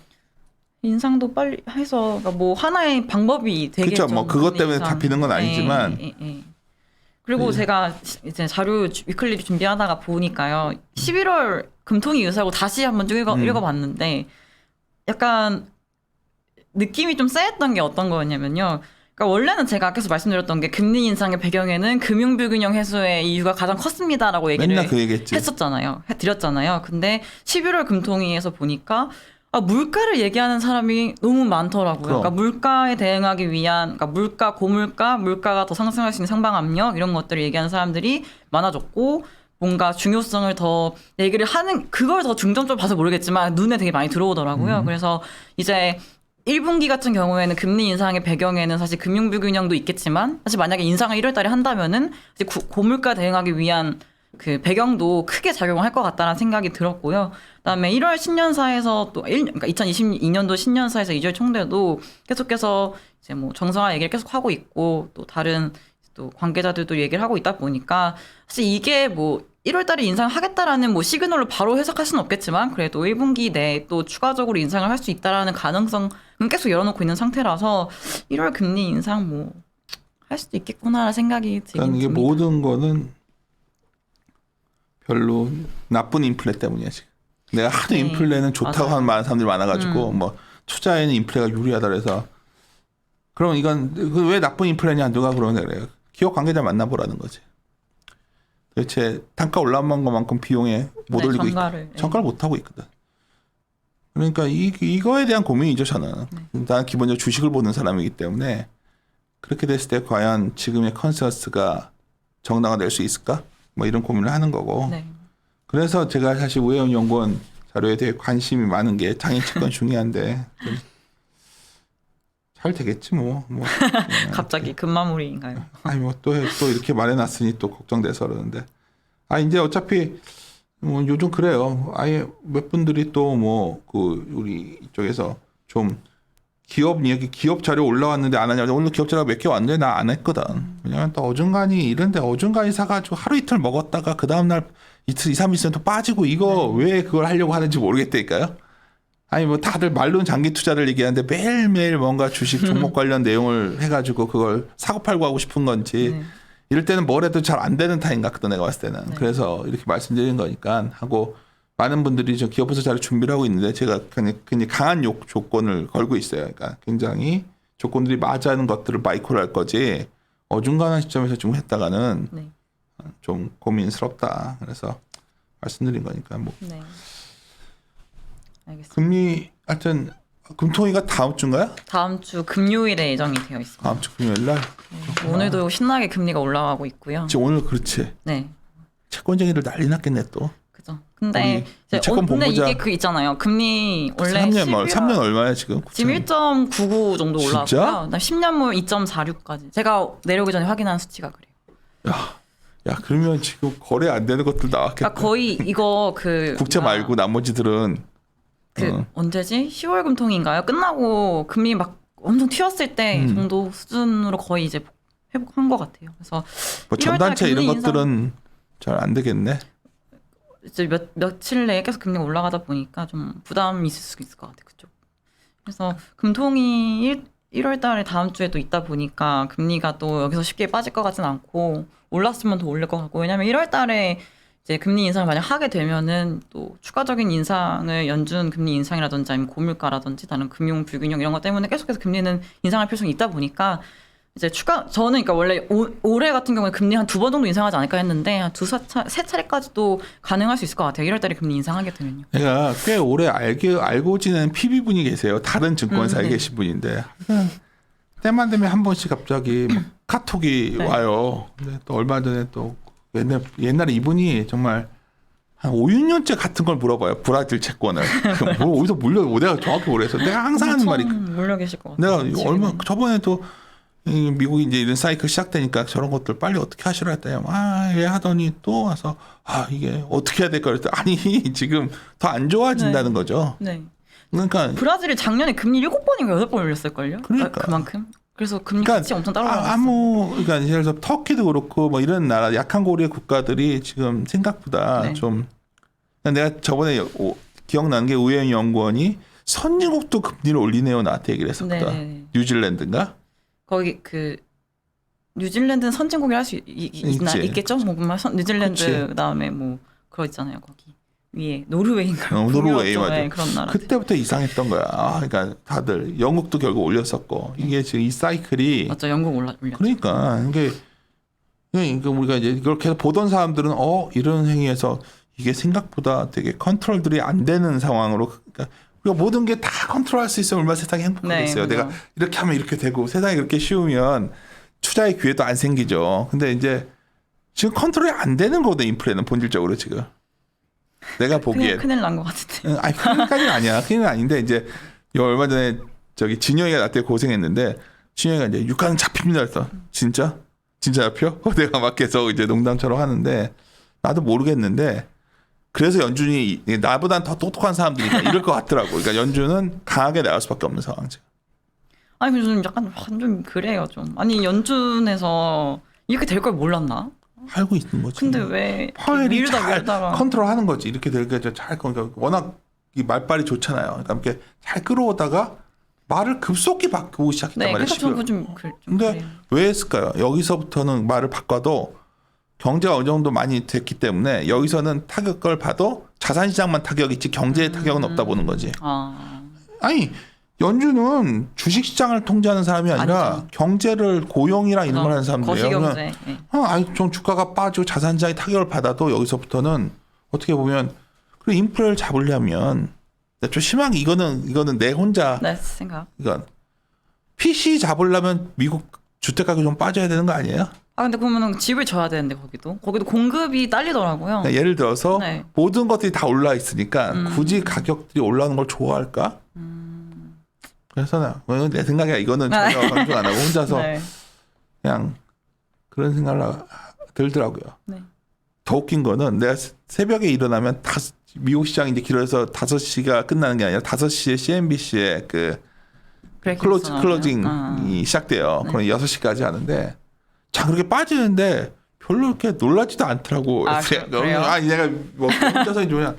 Speaker 2: 인상도 빨리 해서 그러니까 뭐 하나의 방법이 되겠죠.
Speaker 1: 그렇죠. 뭐 그것 때문에
Speaker 2: 인상.
Speaker 1: 잡히는 건 아니지만
Speaker 2: 네. 그리고 제가 이제 자료 위클리 준비하다가 보니까요. 11월 금통위 의사고 다시 한번 쭉 읽어봤는데 약간 느낌이 좀 쎄했던 게 어떤 거였냐면요. 그러니까 원래는 제가 계속 말씀드렸던 게 금리 인상의 배경에는 금융 불균형 해소의 이유가 가장 컸습니다라고 얘기를
Speaker 1: 맨날 그 얘기했지.
Speaker 2: 했었잖아요. 드렸잖아요. 근데 11월 금통위에서 보니까 물가를 얘기하는 사람이 너무 많더라고요.
Speaker 1: 그럼.
Speaker 2: 그러니까 물가에 대응하기 위한, 그러니까 물가, 고물가, 물가가 더 상승할 수 있는 상방 압력 이런 것들을 얘기하는 사람들이 많아졌고 뭔가 중요성을 더 얘기를 하는 그걸 더 중점적으로 봐서 모르겠지만 눈에 되게 많이 들어오더라고요. 그래서 이제 1분기 같은 경우에는 금리 인상의 배경에는 사실 금융 불균형도 있겠지만 사실 만약에 인상을 1월 달에 한다면은 이제 고물가 대응하기 위한 그 배경도 크게 작용할 것 같다는 생각이 들었고요. 그다음에 1월 신년사에서 또 그러니까 2022년도 신년사에서 이주열 총재도 계속해서 이제 뭐 정상화 얘기를 계속 하고 있고 또 다른 또 관계자들도 얘기를 하고 있다 보니까 사실 이게 뭐 1월 달에 인상하겠다라는 뭐 시그널로 바로 해석할 수는 없겠지만 그래도 1분기 내에 또 추가적으로 인상을 할 수 있다라는 가능성은 계속 열어놓고 있는 상태라서 1월 금리 인상 뭐 할 수도 있겠구나라는 생각이 들긴
Speaker 1: 그러니까 이게
Speaker 2: 듭니다.
Speaker 1: 모든 거는 별로 나쁜 인플레 때문이야 지금. 내가 하도
Speaker 2: 네.
Speaker 1: 인플레는 좋다고
Speaker 2: 맞아요.
Speaker 1: 하는 많은 사람들이 많아가지고 뭐 투자에는 인플레가 유리하다 그래서 그럼 이건 왜 나쁜 인플레냐 누가 그러냐 그래요. 기업 관계자 만나보라는 거지. 도대체 단가 올라온 것만큼 비용에 못
Speaker 2: 네,
Speaker 1: 올리고
Speaker 2: 전가를,
Speaker 1: 있고 전가를 못 하고 있거든. 그러니까 이거에 대한 고민이죠 저는. 나는 기본적으로 주식을 보는 사람이기 때문에 그렇게 됐을 때 과연 지금의 컨센서스가 정당화될 수 있을까? 뭐 이런 고민을 하는 거고.
Speaker 2: 네.
Speaker 1: 그래서 제가 사실 우혜원 연구원 자료에 대해 관심이 많은 게 장애 채권 중요한데 좀 잘 되겠지 뭐.
Speaker 2: 갑자기 급마무리인가요?
Speaker 1: 아니 뭐 또 이렇게 말해놨으니 또 걱정돼서 그러는데 이제 어차피 뭐 요즘 그래요. 아예 몇 분들이 또 뭐 그 우리 이쪽에서 좀 기업 얘기 기업 자료 올라왔는데 안 하냐. 오늘 기업 자료가 몇 개 왔는데 나 안 했거든. 왜냐면 또 어중간히 이런데 어중간히 사가지고 하루 이틀 먹었다가 그 다음날 이틀 2, 3일 있으면 또 빠지고 이거 왜 그걸 하려고 하는지 모르겠다니까요. 아니 뭐 다들 말로는 장기 투자를 얘기하는데 매일매일 뭔가 주식 종목 관련 내용을 해가지고 그걸 사고 팔고 하고 싶은 건지
Speaker 2: 네.
Speaker 1: 이럴 때는 뭘 해도 잘 안 되는 타임 같거든 내가 봤을 때는. 그래서 이렇게 말씀드리는 거니까 하고 많은 분들이 저 기업부서 자료 준비를 하고 있는데 제가 굉장히 강한 조건을 걸고 있어요. 그러니까 굉장히 조건들이 맞아하는 것들을 마이크로 할 거지 어중간한 시점에서 좀 했다가는
Speaker 2: 네.
Speaker 1: 좀 고민스럽다. 그래서 말씀드린 거니까 뭐
Speaker 2: 네. 알겠습니다.
Speaker 1: 금리 하여튼 금통위가 다음 주인가요?
Speaker 2: 다음 주 금요일에 예정이 되어 있습니다.
Speaker 1: 다음 주 금요일 날.
Speaker 2: 네. 오늘도 신나게 금리가 올라가고 있고요.
Speaker 1: 지금 오늘 그렇지.
Speaker 2: 네.
Speaker 1: 채권쟁이들 난리 났겠네 또.
Speaker 2: 그죠. 근데
Speaker 1: 거기 채권
Speaker 2: 근데
Speaker 1: 본부장.
Speaker 2: 이게 그 있잖아요. 금리 원래
Speaker 1: 3년 얼마야 지금?
Speaker 2: 지금 1.99 정도
Speaker 1: 진짜?
Speaker 2: 올라왔고요. 그다음 10년물 2.46까지. 제가 내려오기 전에 확인한 수치가 그래요.
Speaker 1: 야 그러면 지금 거래 안 되는 것들 나왔겠다.
Speaker 2: 그러니까 거의 이거 그
Speaker 1: 국채 말고 나머지들은
Speaker 2: 언제지? 10월 금통인가요? 끝나고 금리 막 엄청 튀었을 때 정도 수준으로 거의 이제 회복한 것 같아요. 그래서
Speaker 1: 뭐
Speaker 2: 1월 달
Speaker 1: 전단체 이런
Speaker 2: 금리
Speaker 1: 것들은 잘 안 되겠네.
Speaker 2: 이제 며칠 내에 계속 금리가 올라가다 보니까 좀 부담이 있을 수 있을 것 같아요. 그쪽. 그래서 금통이 1월 달에 다음 주에 또 있다 보니까 금리가 또 여기서 쉽게 빠질 것 같진 않고 올랐으면 더 올릴 것 같고 왜냐면 1월 달에 이제 금리 인상을 만약 하게 되면은 또 추가적인 인상을 연준 금리 인상이라든지 아니면 고물가라든지 다른 금융 불균형 이런 것 때문에 계속해서 금리는 인상할 필요성이 있다 보니까 이제 저는 그러니까 원래 올해 같은 경우에 금리 한 2번 정도 인상하지 않을까 했는데 한 세 차례까지도 가능할 수 있을 것 같아요. 1월 달에 금리 인상하게 되면요.
Speaker 1: 내가 꽤 오래 알고 지낸 PB 분이 계세요. 다른 증권사에
Speaker 2: 네.
Speaker 1: 계신 분인데 때만 되면 한 번씩 갑자기 막 카톡이
Speaker 2: 네.
Speaker 1: 와요. 근데 또 얼마 전에 또 옛날에 이분이 정말 한 5, 6년째 같은 걸 물어봐요. 브라질 채권을. 뭐 어디서 내가 정확히 모르겠어. 내가 항상 하는 말이
Speaker 2: 몰려 계실 것 같아요.
Speaker 1: 내가 저번에 또 미국이 이제 이런 사이클 시작되니까 저런 것들 빨리 어떻게 하시라 했더니 예 하더니 또 와서 이게 어떻게 해야 될까 그랬더니 아니 지금 더 안 좋아진다는 거죠.
Speaker 2: 네.
Speaker 1: 그러니까
Speaker 2: 브라질이 작년에 금리 7번인가 8번 올렸을걸요?
Speaker 1: 그러니까.
Speaker 2: 그만큼. 그래서 금리
Speaker 1: 그러니까
Speaker 2: 값이 엄청 따라올랐어요.
Speaker 1: 그러니까 예를 들어서 터키도 그렇고 뭐 이런 나라 약한 고리의 국가들이 지금 생각보다
Speaker 2: 네.
Speaker 1: 좀 내가 저번에 기억나는 게 우영 연구원이 선진국도 금리를 올리네요 나한테 얘기를 했었거든.
Speaker 2: 네.
Speaker 1: 뉴질랜드인가?
Speaker 2: 거기 뉴질랜드는 선진국이라 할 수 있겠죠? 뭐 뉴질랜드
Speaker 1: 그치.
Speaker 2: 그다음에 뭐 그거 있잖아요. 거기 위에 노르웨이인가?
Speaker 1: 노르웨이 맞아.
Speaker 2: 네, 그런 나라.
Speaker 1: 그때부터 이상했던 거야. 그러니까 다들 영국도 결국 올렸었고 이게 지금 이 사이클이
Speaker 2: 맞죠. 영국 올렸죠.
Speaker 1: 그러니까 이게 우리가 이제 이걸 계속 보던 사람들은 이런 행위에서 이게 생각보다 되게 컨트롤들이 안 되는 상황으로 그러니까 우리가 모든 게 다 컨트롤할 수 있으면 얼마나 세상이 행복하겠어요.
Speaker 2: 네,
Speaker 1: 내가 이렇게 하면 이렇게 되고 세상이 그렇게 쉬우면 투자의 기회도 안 생기죠. 근데 이제 지금 컨트롤이 안 되는 거거든 인플레는 본질적으로 지금. 내가 보기에
Speaker 2: 큰일 난 것 같은데.
Speaker 1: 아니 큰일까지는 아니야. 큰일은 아닌데 이제 얼마 전에 진영이가 나 때 고생했는데 진영이가 이제 유가는 잡힙니다. 그래서 진짜 잡혀? 내가 막 계속 이제 농담처럼 하는데 나도 모르겠는데 그래서 연준이 나보단 더 똑똑한 사람들이니까 이럴 것 같더라고. 그러니까 연준은 강하게 나갈 수밖에 없는 상황이죠.
Speaker 2: 아니 근데 저는 약간 좀 그래요 좀. 아니 연준에서 이렇게 될 걸 몰랐나?
Speaker 1: 알고 있는 거지.
Speaker 2: 근데 왜
Speaker 1: 파웰이 잘
Speaker 2: 밀다가
Speaker 1: 컨트롤하는 거지. 이렇게 될게 잘 그러니까 워낙 이 말빨이 좋잖아요. 그러니까 이렇게 잘 끌어오다가 말을 급속히 바꾸고 시작했단
Speaker 2: 네,
Speaker 1: 말이에요.
Speaker 2: 그래서 저는 좀
Speaker 1: 근데
Speaker 2: 그래요.
Speaker 1: 왜 했을까요? 여기서부터는 말을 바꿔도 경제가 어느 정도 많이 됐기 때문에 여기서는 타격을 봐도 자산시장만 타격이 있지 경제의 타격은 없다 보는 거지. 아니 연준은 주식시장을 통제하는 사람이 아니라
Speaker 2: 아니죠.
Speaker 1: 경제를 고용이랑 이런 걸 하는 사람들이에요.
Speaker 2: 거시경제. 네.
Speaker 1: 아니 좀 주가가 빠지고 자산시장이 타격을 받아도 여기서부터는 어떻게 보면 그리고 인플레를 잡으려면 좀 심하게 이거는 내 혼자
Speaker 2: 네, 생각.
Speaker 1: 이건 PC 잡으려면 미국 주택 가격이 좀 빠져야 되는 거 아니에요?
Speaker 2: 근데 그러면은 집을 져야 되는데 거기도 공급이 딸리더라고요.
Speaker 1: 그러니까 예를 들어서
Speaker 2: 네.
Speaker 1: 모든 것들이 다 올라 있으니까 굳이 가격들이 올라오는 걸 좋아할까? 그래서 내 생각에 이거는 전혀 강조 안 하고 혼자서
Speaker 2: 네.
Speaker 1: 그냥 그런 생각을 들더라고요.
Speaker 2: 네.
Speaker 1: 더 웃긴 거는 내가 새벽에 일어나면 미국 시장이 이제 길어서 5시가 끝나는 게 아니라 5시에 CNBC에 그 클로징이 시작돼요.
Speaker 2: 네.
Speaker 1: 그럼 6시까지 하는데 자 그렇게 빠지는데 별로 이렇게 놀라지도 않더라고.
Speaker 2: 그래요?
Speaker 1: 내가 뭐 혼자서 뭐냐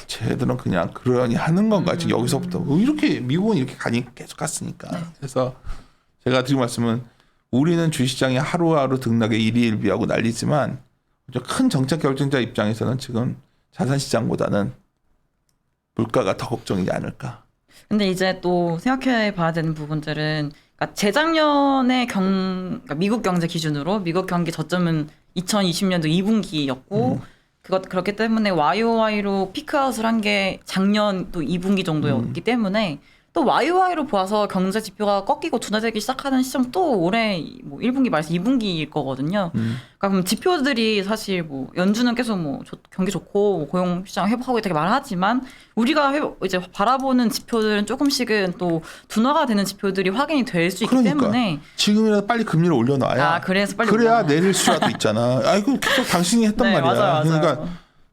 Speaker 1: 쟤들은 그냥 그러니 하는 건가 지금 여기서부터 이렇게 미국은 이렇게 계속 갔으니까.
Speaker 2: 네.
Speaker 1: 그래서 제가 드린 말씀은 우리는 주식시장이 하루하루 등락에 일희일비하고 난리지만 큰 정책 결정자 입장에서는 지금 자산시장보다는 물가가 더 걱정이지 않을까.
Speaker 2: 근데 이제 또 생각해 봐야 되는 부분들은 그러니까 재작년에 그러니까 미국 경제 기준으로 미국 경기 저점은 2020년도 2분기였고 그렇기 때문에 YOY로 피크아웃을 한 게 작년 또 2분기 정도였기 때문에 또 YOY로 보아서 경제 지표가 꺾이고 둔화되기 시작하는 시점 또 올해 뭐 1분기 말에서 2분기일 거거든요. 그러니까 그럼 지표들이 사실 뭐 연준은 계속 뭐 경기 좋고 고용 시장 회복하고 되게 말하지만 우리가 이제 바라보는 지표들은 조금씩은 또 둔화가 되는 지표들이 확인이 될 수 있기 때문에
Speaker 1: 지금이라도 빨리 금리를 올려놔야
Speaker 2: 그래서 빨리
Speaker 1: 그래야
Speaker 2: 올려놔야.
Speaker 1: 내릴 수라도 있잖아. 이거 계속 당신이 했단
Speaker 2: 네,
Speaker 1: 말이야.
Speaker 2: 맞아요.
Speaker 1: 그러니까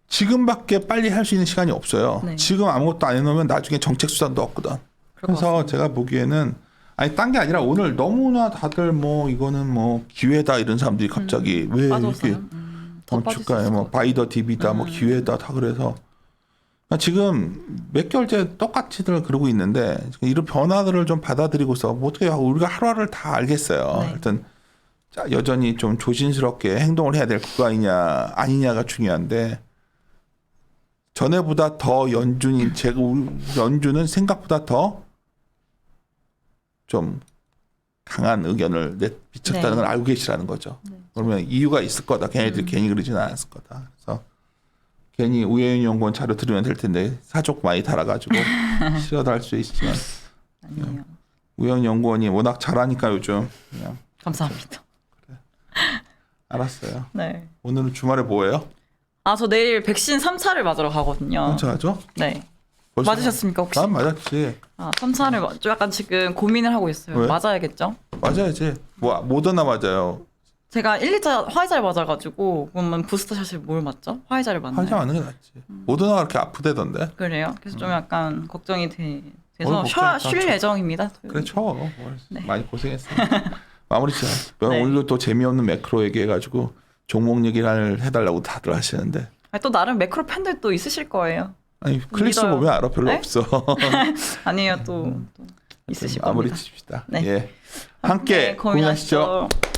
Speaker 1: 지금밖에 빨리 할 수 있는 시간이 없어요.
Speaker 2: 네.
Speaker 1: 지금 아무것도 안 해놓으면 나중에 정책 수단도 없거든. 그래서 제가 보기에는 아니 딴 게 아니라 오늘 너무나 다들 뭐 이거는 뭐 기회다 이런 사람들이 갑자기 왜
Speaker 2: 빠졌어요.
Speaker 1: 이렇게
Speaker 2: 더 빠질 수
Speaker 1: 주가에
Speaker 2: 있을
Speaker 1: 뭐
Speaker 2: 것 같아요.
Speaker 1: 바이더 DB다 뭐 기회다 다 그래서 지금 몇 개월째 똑같이들 그러고 있는데 이런 변화들을 좀 받아들이고서 뭐 어떻게 우리가 하루하루를 다 알겠어요.
Speaker 2: 네.
Speaker 1: 하여튼 자, 여전히 좀 조심스럽게 행동을 해야 될 구간이냐 아니냐가 중요한데 전에보다 더 연준이 제가 연준은 생각보다 더 좀 강한 의견을 비쳤다는
Speaker 2: 네.
Speaker 1: 걸 알고 계시라는 거죠. 그러면 이유가 있을 거다. 걔네들이 괜히 그러지는 않았을 거다. 그래서 괜히 우혜윤 연구원 자료 들으면 될 텐데 사족 많이 달아가지고 싫어도 할 수 있지만
Speaker 2: 아니에요.
Speaker 1: 우혜윤 연구원이 워낙 잘하니까 요즘 그냥
Speaker 2: 감사합니다.
Speaker 1: 알았어요.
Speaker 2: 네.
Speaker 1: 오늘은 주말에 뭐예요?
Speaker 2: 아, 저 내일 백신 3차를 맞으러 가거든요.
Speaker 1: 혼자 하죠?
Speaker 2: 네.
Speaker 1: 벌써?
Speaker 2: 맞으셨습니까 혹시?
Speaker 1: 난 맞았지.
Speaker 2: 아, 3차를 좀 약간 지금 고민을 하고 있어요.
Speaker 1: 왜?
Speaker 2: 맞아야겠죠?
Speaker 1: 맞아야지. 뭐 모더나 맞아요.
Speaker 2: 제가 1, 2차 화이자를 맞아가지고 그러면 부스터샷을 뭘 맞죠? 화이자를 맞나요?
Speaker 1: 환자 맞는 게 낫지. 모더나가 그렇게 아프대던데.
Speaker 2: 그래요? 그래서 좀 약간 걱정이
Speaker 1: 뭘
Speaker 2: 돼서
Speaker 1: 걱정이
Speaker 2: 쉴
Speaker 1: 다
Speaker 2: 예정입니다.
Speaker 1: 그래 쳐.
Speaker 2: 네.
Speaker 1: 많이 고생했어. 마무리 자.
Speaker 2: 네.
Speaker 1: 오늘도 또 재미없는 매크로 얘기해가지고 종목 얘기를 해달라고 다들 하시는데.
Speaker 2: 아니, 또 나름 매크로 팬들 또 있으실 거예요.
Speaker 1: 아니 클릭수
Speaker 2: 믿어요.
Speaker 1: 보면 알아 별로
Speaker 2: 네?
Speaker 1: 없어.
Speaker 2: 아니에요 또 있으실
Speaker 1: 마무리
Speaker 2: 겁니다.
Speaker 1: 칩시다.
Speaker 2: 네.
Speaker 1: 예. 함께 고민하시죠.
Speaker 2: 고민하시죠.